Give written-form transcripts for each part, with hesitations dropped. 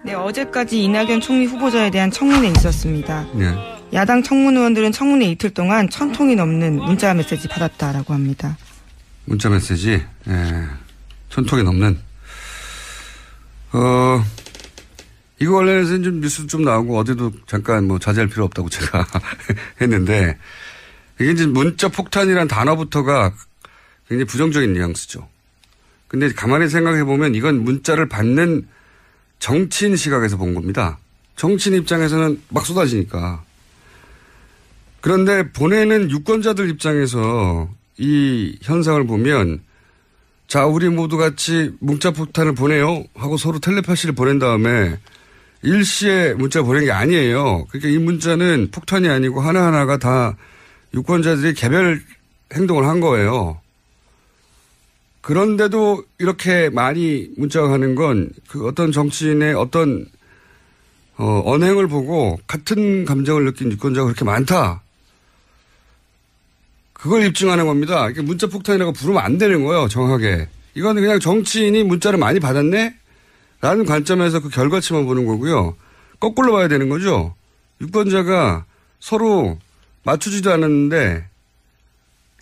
네, 어제까지 이낙연 총리 후보자에 대한 청문회 있었습니다. 네. 야당 청문 의원들은 청문회 이틀 동안 1000통이 넘는 문자 메시지 받았다라고 합니다. 문자 메시지, 예. 1000통이 넘는. 이거 관련해서는 좀 뉴스 좀 나오고 어디도 잠깐 뭐 자제할 필요 없다고 제가 했는데, 이게 이제 문자 폭탄이라는 단어부터가 굉장히 부정적인 뉘앙스죠. 근데 가만히 생각해 보면 이건 문자를 받는 정치인 시각에서 본 겁니다. 정치인 입장에서는 막 쏟아지니까. 그런데 보내는 유권자들 입장에서 이 현상을 보면 자, 우리 모두 같이 문자 폭탄을 보내요 하고 서로 텔레파시를 보낸 다음에 일시에 문자를 보낸 게 아니에요. 그러니까 이 문자는 폭탄이 아니고 하나하나가 다 유권자들이 개별 행동을 한 거예요. 그런데도 이렇게 많이 문자가 가는 건 그 어떤 정치인의 어떤 언행을 보고 같은 감정을 느낀 유권자가 그렇게 많다. 그걸 입증하는 겁니다. 문자 폭탄이라고 부르면 안 되는 거예요. 정확하게. 이거는 그냥 정치인이 문자를 많이 받았네? 라는 관점에서 그 결과치만 보는 거고요. 거꾸로 봐야 되는 거죠. 유권자가 서로 맞추지도 않았는데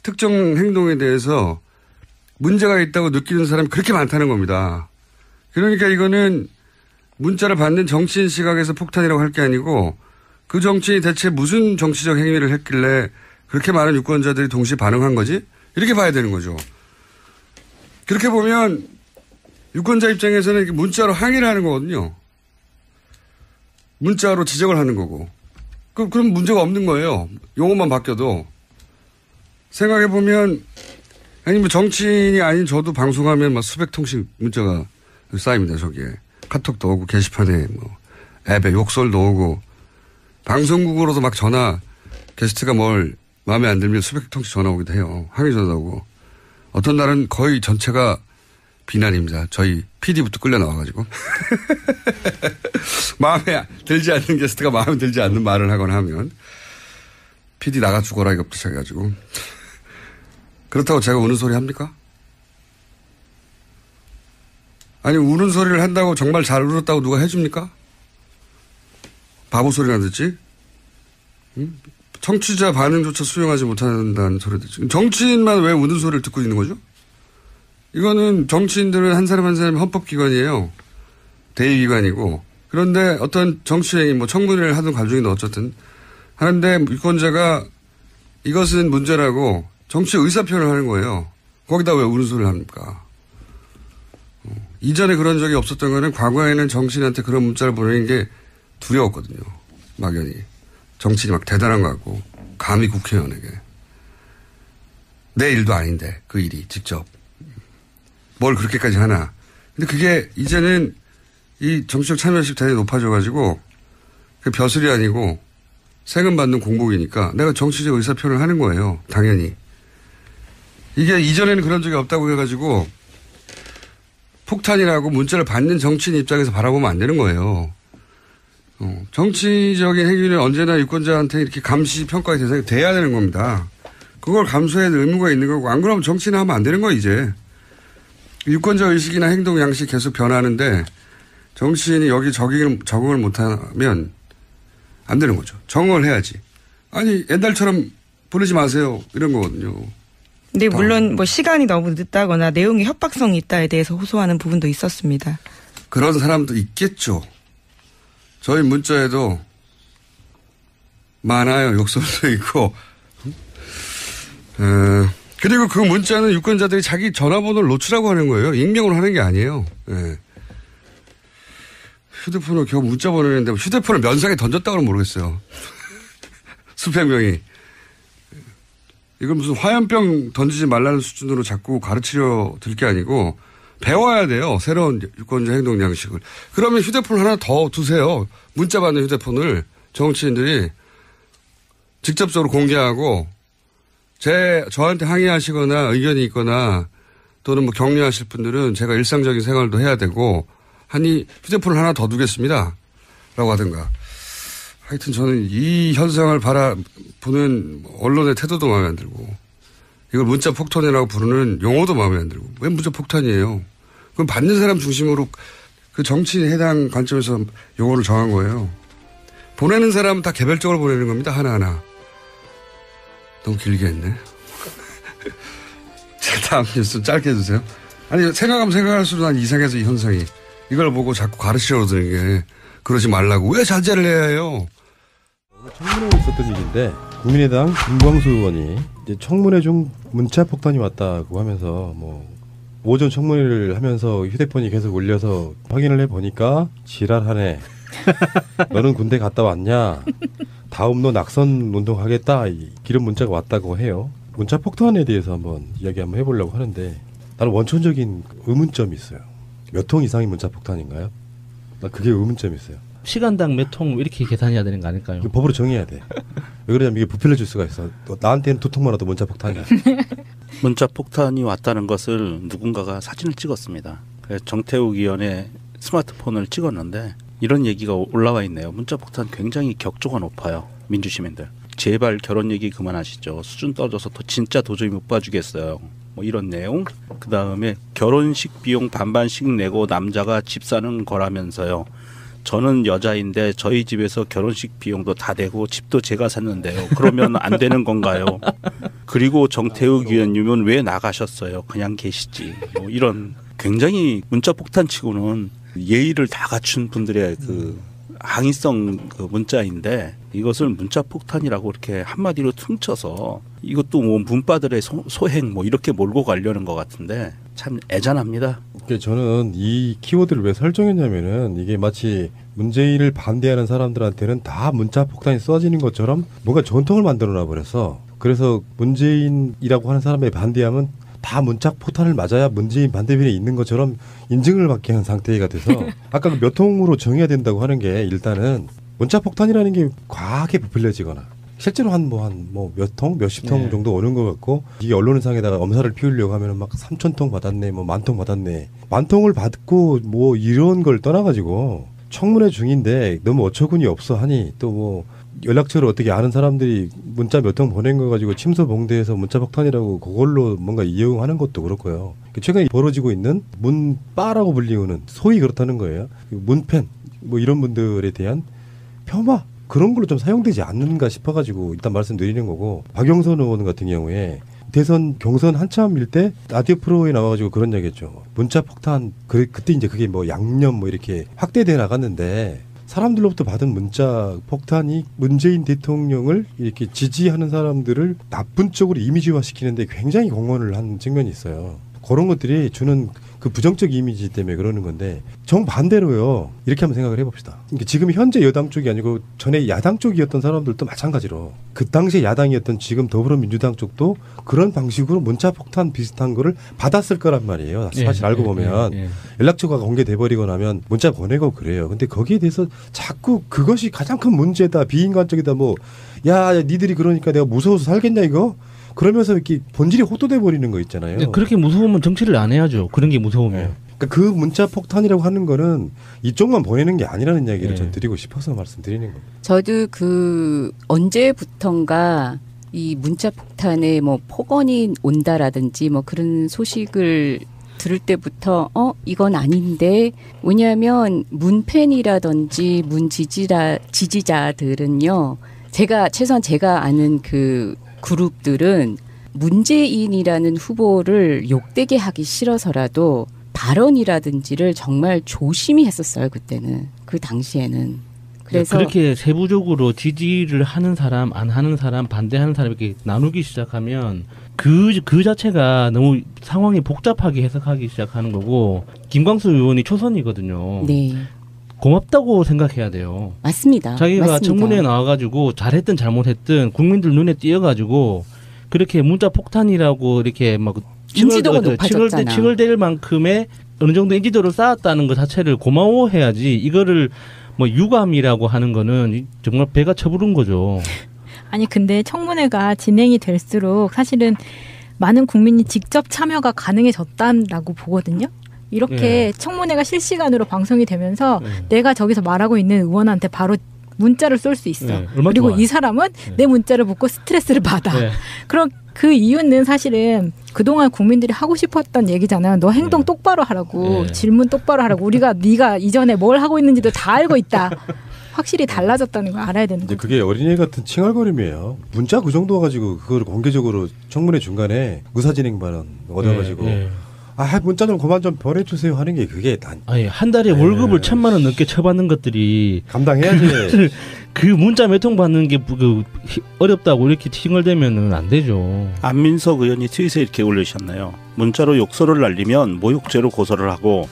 특정 행동에 대해서 문제가 있다고 느끼는 사람이 그렇게 많다는 겁니다. 그러니까 이거는 문자를 받는 정치인 시각에서 폭탄이라고 할 게 아니고 그 정치인이 대체 무슨 정치적 행위를 했길래 그렇게 많은 유권자들이 동시에 반응한 거지? 이렇게 봐야 되는 거죠. 그렇게 보면 유권자 입장에서는 문자로 항의를 하는 거거든요. 문자로 지적을 하는 거고. 그럼 문제가 없는 거예요. 용어만 바뀌어도. 생각해보면 아니 뭐 정치인이 아닌 저도 방송하면 막 수백 통씩 문자가 쌓입니다. 저기에. 카톡도 오고 게시판에 뭐 앱에 욕설도 오고 방송국으로도 막 전화 게스트가 뭘 마음에 안 들면 수백 통씩 전화 오기도 해요. 항의 전화 오고. 어떤 날은 거의 전체가 비난입니다. 저희 PD부터 끌려 나와가지고. 마음에 들지 않는 게스트가 마음에 들지 않는 말을 하거나 하면 PD 나가 죽어라 이것부터 시작해가지고. 그렇다고 제가 우는 소리 합니까? 아니 우는 소리를 한다고 정말 잘 울었다고 누가 해줍니까? 바보 소리나 듣지? 응? 청취자 반응조차 수용하지 못한다는 소리 듣지. 정치인만 왜 우는 소리를 듣고 있는 거죠? 이거는 정치인들은 한 사람 한 사람이 헌법기관이에요. 대의기관이고. 그런데 어떤 정치행위 뭐 청문회를 하든 가중이든 어쨌든 하는데 유권자가 이것은 문제라고 정치 의사표현을 하는 거예요. 거기다 왜 우는 소리를 합니까? 이전에 그런 적이 없었던 거는 과거에는 정치인한테 그런 문자를 보내는 게 두려웠거든요. 막연히. 정치인이 막 대단한 거 같고 감히 국회의원에게. 내 일도 아닌데 그 일이 직접. 뭘 그렇게까지 하나. 근데 그게 이제는 이 정치적 참여율이 대단히 높아져가지고 그 벼슬이 아니고 세금 받는 공복이니까 내가 정치적 의사표현을 하는 거예요. 당연히. 이게 이전에는 그런 적이 없다고 해가지고 폭탄이라고 문자를 받는 정치인 입장에서 바라보면 안 되는 거예요. 정치적인 행위는 언제나 유권자한테 이렇게 감시 평가의 대상이 돼야 되는 겁니다. 그걸 감수해야 될 의무가 있는 거고 안 그러면 정치는 하면 안 되는 거예요 이제. 유권자 의식이나 행동 양식이 계속 변하는데 정치인이 여기 적응을 못하면 안 되는 거죠. 적응을 해야지. 아니 옛날처럼 보내지 마세요 이런 거거든요. 네, 물론 뭐 시간이 너무 늦다거나 내용이 협박성이 있다에 대해서 호소하는 부분도 있었습니다. 그런 사람도 있겠죠. 저희 문자에도 많아요. 욕설도 있고. 그리고 그 문자는 유권자들이 자기 전화번호를 노출하고 하는 거예요. 익명으로 하는 게 아니에요. 예. 휴대폰을 겨우 문자 보내는데 휴대폰을 면상에 던졌다고는 모르겠어요. 수백 명이. 이건 무슨 화염병 던지지 말라는 수준으로 자꾸 가르치려 들 게 아니고 배워야 돼요. 새로운 유권자 행동 양식을. 그러면 휴대폰 하나 더 두세요. 문자 받는 휴대폰을 정치인들이 직접적으로 공개하고 저한테 항의하시거나 의견이 있거나 또는 뭐 격려하실 분들은 제가 일상적인 생활도 해야 되고 하니 휴대폰을 하나 더 두겠습니다. 라고 하든가. 하여튼 저는 이 현상을 바라보는 언론의 태도도 마음에 안 들고 이걸 문자 폭탄이라고 부르는 용어도 마음에 안 들고 왜 문자 폭탄이에요. 그건 받는 사람 중심으로 그 정치인이 해당 관점에서 요거를 정한 거예요. 보내는 사람은 다 개별적으로 보내는 겁니다. 하나하나. 너무 길게 했네. 자, 다음 뉴스 짧게 해주세요. 아니, 생각하면 생각할수록 난 이상해서 이 현상이. 이걸 보고 자꾸 가르치려고 드는 게 그러지 말라고. 왜 자제를 해야 해요? 청문회에 있었던 일인데 국민의당 김광수 의원이 이제 청문회 중 문자 폭탄이 왔다고 하면서 뭐 오전 청문회를 하면서 휴대폰이 계속 울려서 확인을 해보니까 지랄하네. 너는 군대 갔다 왔냐? 다음 너 낙선 운동하겠다. 이런 문자가 왔다고 해요. 문자 폭탄에 대해서 한번 이야기 한번 해보려고 하는데 나는 원천적인 의문점이 있어요. 몇 통 이상이 문자 폭탄인가요? 나 그게 의문점이 있어요. 시간당 몇 통 이렇게 계산해야 되는 거 아닐까요? 법으로 정해야 돼. 왜 그러냐면 이게 부풀려질 수가 있어. 나한테는 2통만 와도 문자 폭탄이야. 문자 폭탄이 왔다는 것을 누군가가 사진을 찍었습니다. 그래서 정태욱 의원의 스마트폰을 찍었는데 이런 얘기가 올라와 있네요. 문자 폭탄 굉장히 격조가 높아요. 민주시민들. 제발 결혼 얘기 그만하시죠. 수준 떨어져서 진짜 도저히 못 봐주겠어요. 뭐 이런 내용. 그 다음에 결혼식 비용 반반씩 내고 남자가 집 사는 거라면서요. 저는 여자인데 저희 집에서 결혼식 비용도 다 되고 집도 제가 샀는데요. 그러면 안 되는 건가요? 그리고 정태욱 의원님은 왜 나가셨어요? 그냥 계시지. 뭐 이런 굉장히 문자 폭탄 치고는 예의를 다 갖춘 분들의 그 항의성 그 문자인데 이것을 문자 폭탄이라고 이렇게 한마디로 퉁쳐서 이것도 뭐 문바들의 소행 뭐 이렇게 몰고 가려는 것 같은데 참 애잔합니다. 저는 이 키워드를 왜 설정했냐면은 이게 마치 문재인을 반대하는 사람들한테는 다 문자 폭탄이 쏘아지는 것처럼 뭔가 전통을 만들어 놔버렸어. 그래서 문재인이라고 하는 사람에 반대하면 다 문자 폭탄을 맞아야 문재인 반대편에 있는 것처럼 인증을 받게 한 상태가 돼서 아까 그 몇 통으로 정해야 된다고 하는 게 일단은 문자 폭탄이라는 게 과하게 부풀려지거나 실제로 한 몇 통, 몇십 통 정도 오는 것 같고 이게 언론상에다가 엄살을 피우려고 하면은 막 3,000통 받았네, 뭐 10,000통 받았네. 10,000통을 받고 뭐 이런 걸 떠나가지고 청문회 중인데 너무 어처구니 없어 하니 또 뭐 연락처를 어떻게 아는 사람들이 문자 몇 통 보낸 거 가지고 침소봉대해서 문자 폭탄이라고 그걸로 뭔가 이용하는 것도 그렇고요. 최근에 벌어지고 있는 문빠라고 불리우는 소위 그렇다는 거예요. 문팬 뭐 이런 분들에 대한 폄하 그런 걸로 좀 사용되지 않는가 싶어가지고 일단 말씀드리는 거고 박영선 의원 같은 경우에 대선 경선 한참일 때 라디오 프로에 나와가지고 그런 얘기했죠. 문자 폭탄 그때 이제 그게 뭐 양념 뭐 이렇게 확대돼 나갔는데 사람들로부터 받은 문자 폭탄이 문재인 대통령을 이렇게 지지하는 사람들을 나쁜 쪽으로 이미지화시키는데 굉장히 공헌을 한 측면이 있어요. 그런 것들이 주는 그 부정적 이미지 때문에 그러는 건데 정반대로요. 이렇게 한번 생각을 해봅시다. 그러니까 지금 현재 여당 쪽이 아니고 전에 야당 쪽이었던 사람들도 마찬가지로 그 당시에 야당이었던 지금 더불어민주당 쪽도 그런 방식으로 문자 폭탄 비슷한 거를 받았을 거란 말이에요. 사실 알고 보면 연락처가 공개돼 버리고 나면 문자 보내고 그래요. 근데 거기에 대해서 자꾸 그것이 가장 큰 문제다. 비인간적이다. 뭐 야 니들이 그러니까 내가 무서워서 살겠냐 이거? 그러면서 이렇게 본질이 호도돼 버리는 거 있잖아요. 그렇게 무서우면 정치를 안 해야죠. 그런 게 무서우면. 그러니까 그 문자 폭탄이라고 하는 거는 이쪽만 보내는 게 아니라는 이야기를 전 드리고 싶어서 말씀드리는 겁니다. 저도 그 언제부턴가 이 문자 폭탄에 뭐 폭언이 온다라든지 뭐 그런 소식을 들을 때부터 이건 아닌데 왜냐하면 문팬이라든지 지지자들은요. 최소한 제가 아는 그 그룹들은 문재인이라는 후보를 욕되게 하기 싫어서라도 발언이라든지를 정말 조심히 했었어요. 그때는. 그 당시에는. 그래서 그렇게 세부적으로 지지를 하는 사람, 안 하는 사람, 반대하는 사람 이렇게 나누기 시작하면 그 자체가 너무 상황이 복잡하게 해석하기 시작하는 거고 김광수 의원이 초선이거든요. 네. 고맙다고 생각해야 돼요. 맞습니다. 자기가 맞습니다. 청문회에 나와가지고 잘했든 잘못했든 국민들 눈에 띄어가지고 그렇게 문자 폭탄이라고 이렇게 막 인지도가 높아졌잖아. 칭을 댈 만큼의 어느 정도 인지도를 쌓았다는 것 자체를 고마워해야지 이거를 뭐 유감이라고 하는 거는 정말 배가 처부른 거죠. 아니 근데 청문회가 진행이 될수록 사실은 많은 국민이 직접 참여가 가능해졌다라고 보거든요. 이렇게 청문회가 실시간으로 방송이 되면서 내가 저기서 말하고 있는 의원한테 바로 문자를 쏠 수 있어. 그리고 좋아요. 이 사람은 내 문자를 보고 스트레스를 받아. 그럼 그 이유는 사실은 그동안 국민들이 하고 싶었던 얘기잖아요. 너 행동 똑바로 하라고, 질문 똑바로 하라고. 우리가 네가 이전에 뭘 하고 있는지도 다 알고 있다. 확실히 달라졌다는 걸 알아야 되는 거죠. 그게 어린애 같은 칭얼거림이에요. 문자 그 정도 가지고 그걸 공개적으로 청문회 중간에 무사진행 발언 얻어가지고 문자 좀 그만 좀 보내주세요 하는 게 그게 한 달에 월급을 1,000만 원 넘게 쳐받는 것들이 감당해야지. 그 문자 몇 통 받는 게 어렵다고 이렇게 칭얼대면은 안 되죠. 안민석 의원이 트윗에 이렇게 올리셨네요. 문자로 욕설을 날리면 모욕죄로 고소를 하고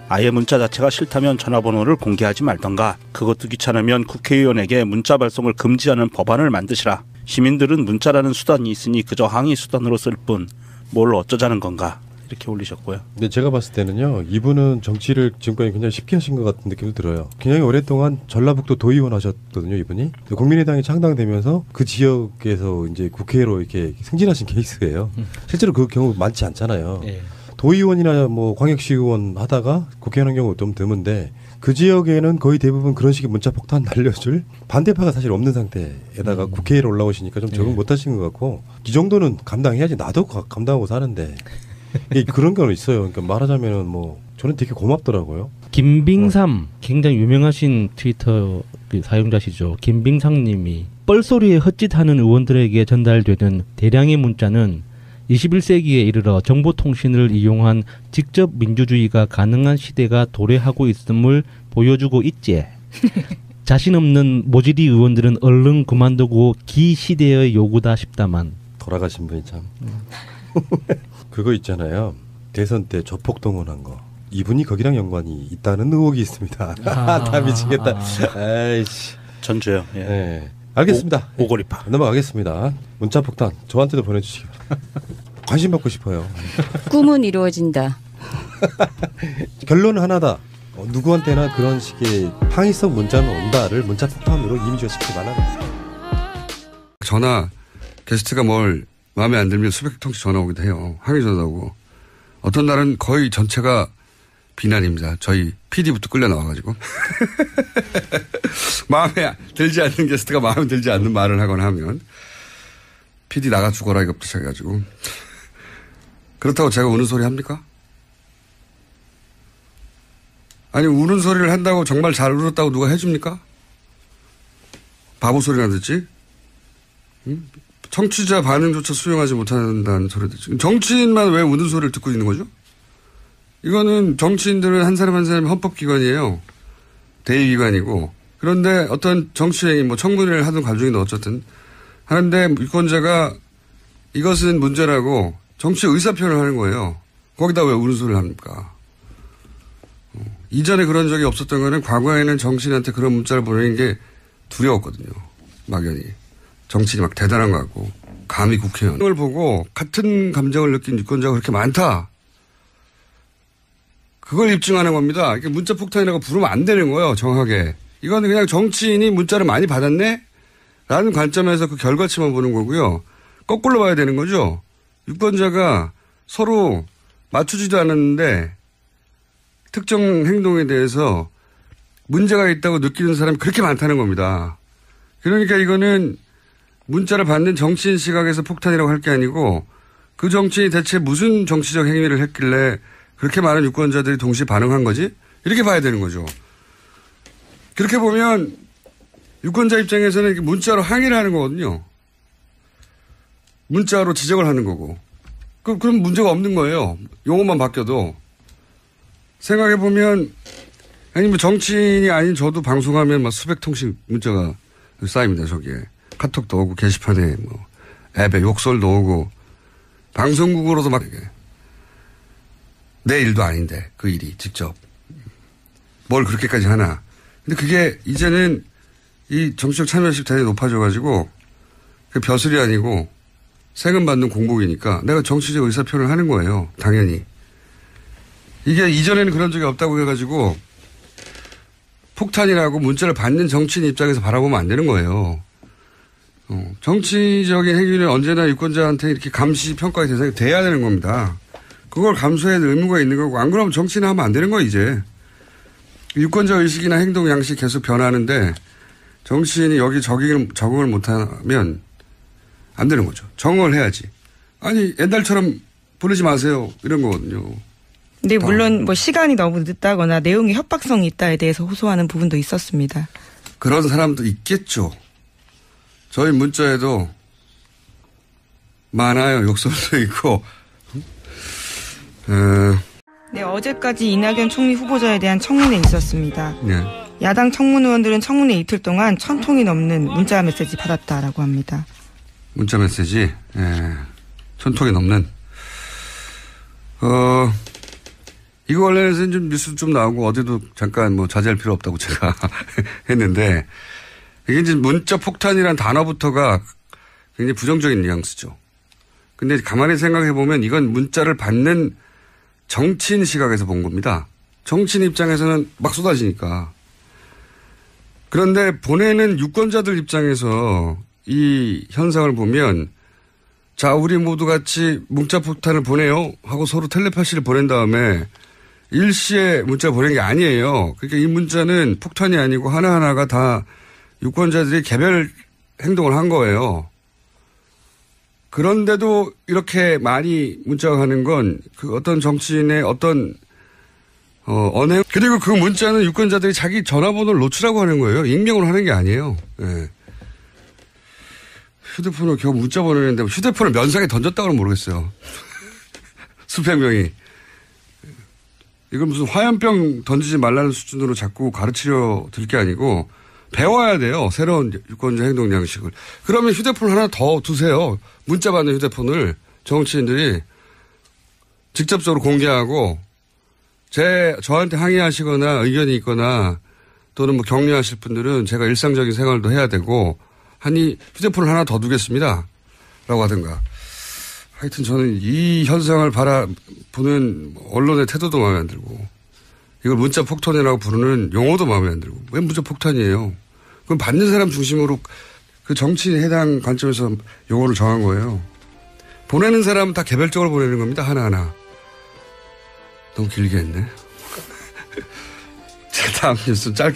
아예 문자 자체가 싫다면 전화번호를 공개하지 말던가, 그것도 귀찮으면 국회의원에게 문자 발송을 금지하는 법안을 만드시라. 시민들은 문자라는 수단이 있으니 그저 항의 수단으로 쓸 뿐 뭘 어쩌자는 건가, 이렇게 올리셨고요. 근데 제가 봤을 때는요, 이분은 정치를 지금까지 굉장히 쉽게 하신 것 같은 느낌도 들어요. 굉장히 오랫동안 전라북도 도의원 하셨거든요, 이분이. 국민의당이 창당되면서 그 지역에서 이제 국회로 이렇게 승진하신 케이스예요. 실제로 그 경우 많지 않잖아요. 도의원이나 뭐 광역시의원 하다가 국회의원 한 경우 좀 드문데, 그 지역에는 거의 대부분 그런 식의 문자 폭탄 날려줄 반대파가 사실 없는 상태에다가 국회의원 올라오시니까 좀 적응 못 하신 것 같고, 이 정도는 감당해야지. 나도 감당하고 사는데. 그런 경우는 있어요. 그러니까 말하자면은 뭐 저는 되게 고맙더라고요. 김빙삼, 굉장히 유명하신 트위터 사용자시죠. 김빙삼님이 뻘소리에 헛짓하는 의원들에게 전달되는 대량의 문자는 21세기에 이르러 정보통신을 이용한 직접 민주주의가 가능한 시대가 도래하고 있음을 보여주고 있지. 자신 없는 모질이 의원들은 얼른 그만두고 기 시대의 요구다 싶다만. 돌아가신 분이 참. 그거 있잖아요. 대선 때 조폭 동원한 거. 이분이 거기랑 연관이 있다는 의혹이 있습니다. 다 미치겠다. 아이씨. 전주요. 예. 네. 알겠습니다. 오고리파. 넘어가겠습니다. 문자 폭탄 저한테도 보내주시기 관심 받고 싶어요. 꿈은 이루어진다. 결론은 하나다. 누구한테나 그런 식의 항의성 문자는 온다를 문자 폭탄으로 이미지화 시키지 말아라. 전화 게스트가 뭘 마음에 안 들면 수백 통씩 전화 오기도 해요. 항의 전화 오고. 어떤 날은 거의 전체가 비난입니다. 저희 PD부터 끌려 나와가지고. 마음에 들지 않는 게스트가 마음에 들지 않는 말을 하거나 하면 PD 나가 죽어라 이것부터 시작해가지고. 그렇다고 제가 우는 소리 합니까? 아니 우는 소리를 한다고 정말 잘 울었다고 누가 해줍니까? 바보 소리나 듣지? 응? 청취자 반응조차 수용하지 못한다는 소리 듣지. 정치인만 왜 우는 소리를 듣고 있는 거죠? 이거는 정치인들은 한 사람 한 사람이 헌법기관이에요. 대의기관이고. 그런데 어떤 정치행위, 뭐 청문회를 하든 가중이든 어쨌든 하는데 유권자가 이것은 문제라고 정치 의사표현을 하는 거예요. 거기다 왜 우는 소리를 합니까? 이전에 그런 적이 없었던 거는 과거에는 정치인한테 그런 문자를 보내는 게 두려웠거든요. 막연히. 정치인이 막 대단한 것 같고. 감히 국회의원을 보고 같은 감정을 느낀 유권자가 그렇게 많다. 그걸 입증하는 겁니다. 이게 문자 폭탄이라고 부르면 안 되는 거예요. 정확하게. 이거는 그냥 정치인이 문자를 많이 받았네? 라는 관점에서 그 결과치만 보는 거고요. 거꾸로 봐야 되는 거죠. 유권자가 서로 맞추지도 않았는데 특정 행동에 대해서 문제가 있다고 느끼는 사람이 그렇게 많다는 겁니다. 그러니까 이거는 문자를 받는 정치인 시각에서 폭탄이라고 할 게 아니고 그 정치인이 대체 무슨 정치적 행위를 했길래 그렇게 많은 유권자들이 동시에 반응한 거지? 이렇게 봐야 되는 거죠. 그렇게 보면 유권자 입장에서는 문자로 항의를 하는 거거든요. 문자로 지적을 하는 거고. 그럼 문제가 없는 거예요. 용어만 바뀌어도. 생각해보면, 아니, 뭐 정치인이 아닌 저도 방송하면 막 수백 통씩 문자가 쌓입니다, 저기에. 카톡도 오고, 게시판에 뭐, 앱에 욕설도 오고, 방송국으로도 막, 내 일도 아닌데, 그 일이 직접. 뭘 그렇게까지 하나. 근데 그게 이제는 이 정치적 참여식 대단히 높아져가지고, 그 벼슬이 아니고, 세금 받는 공복이니까 내가 정치적 의사표현을 하는 거예요. 당연히. 이게 이전에는 그런 적이 없다고 해가지고 폭탄이라고 문자를 받는 정치인 입장에서 바라보면 안 되는 거예요. 정치적인 행위는 언제나 유권자한테 이렇게 감시 평가의 대상이 돼야 되는 겁니다. 그걸 감수해야 될 의무가 있는 거고 안 그러면 정치는 하면 안 되는 거예요. 이제. 유권자 의식이나 행동 양식이 계속 변하는데 정치인이 여기 적응을 못하면 안 되는 거죠. 적응을 해야지. 아니 옛날처럼 보내지 마세요. 이런 거거든요. 근데 물론 뭐 시간이 너무 늦다거나 내용이 협박성이 있다에 대해서 호소하는 부분도 있었습니다. 그런 사람도 있겠죠. 저희 문자에도 많아요. 욕설도 있고. 네, 어제까지 이낙연 총리 후보자에 대한 청문회 있었습니다. 네. 야당 청문의원들은 청문회 이틀 동안 1,000통이 넘는 문자 메시지 받았다라고 합니다. 문자 메시지, 1,000통이 넘는. 이거 관련해서는 좀 뉴스 좀 나오고 어제도 잠깐 뭐 자제할 필요 없다고 제가 했는데, 이게 이제 문자 폭탄이라는 단어부터가 굉장히 부정적인 뉘앙스죠. 근데 가만히 생각해 보면 이건 문자를 받는 정치인 시각에서 본 겁니다. 정치인 입장에서는 막 쏟아지니까. 그런데 보내는 유권자들 입장에서 이 현상을 보면 자, 우리 모두 같이 문자 폭탄을 보내요 하고 서로 텔레파시를 보낸 다음에 일시에 문자 보낸 게 아니에요. 그러니까 이 문자는 폭탄이 아니고 하나하나가 다 유권자들이 개별 행동을 한 거예요. 그런데도 이렇게 많이 문자가 가는 건 그 어떤 정치인의 어떤 언행, 그리고 그 문자는 유권자들이 자기 전화번호를 노출하고 하는 거예요. 익명으로 하는 게 아니에요. 네. 휴대폰을 겨우 문자 보내는데 휴대폰을 면상에 던졌다고는 모르겠어요. 수백 명이. 이건 무슨 화염병 던지지 말라는 수준으로 자꾸 가르치려 들 게 아니고 배워야 돼요. 새로운 유권자 행동 양식을. 그러면 휴대폰 하나 더 두세요. 문자 받는 휴대폰을 정치인들이 직접적으로 공개하고 저한테 항의하시거나 의견이 있거나 또는 뭐 격려하실 분들은 제가 일상적인 생활도 해야 되고 하니 휴대폰을 하나 더 두겠습니다. 라고 하든가. 하여튼 저는 이 현상을 바라보는 언론의 태도도 마음에 안 들고 이걸 문자 폭탄이라고 부르는 용어도 마음에 안 들고 왜 문자 폭탄이에요? 그럼 받는 사람 중심으로 그 정치인에 해당 관점에서 용어를 정한 거예요. 보내는 사람은 다 개별적으로 보내는 겁니다. 하나하나. 너무 길게 했네. 자, 다음 뉴스 짧게.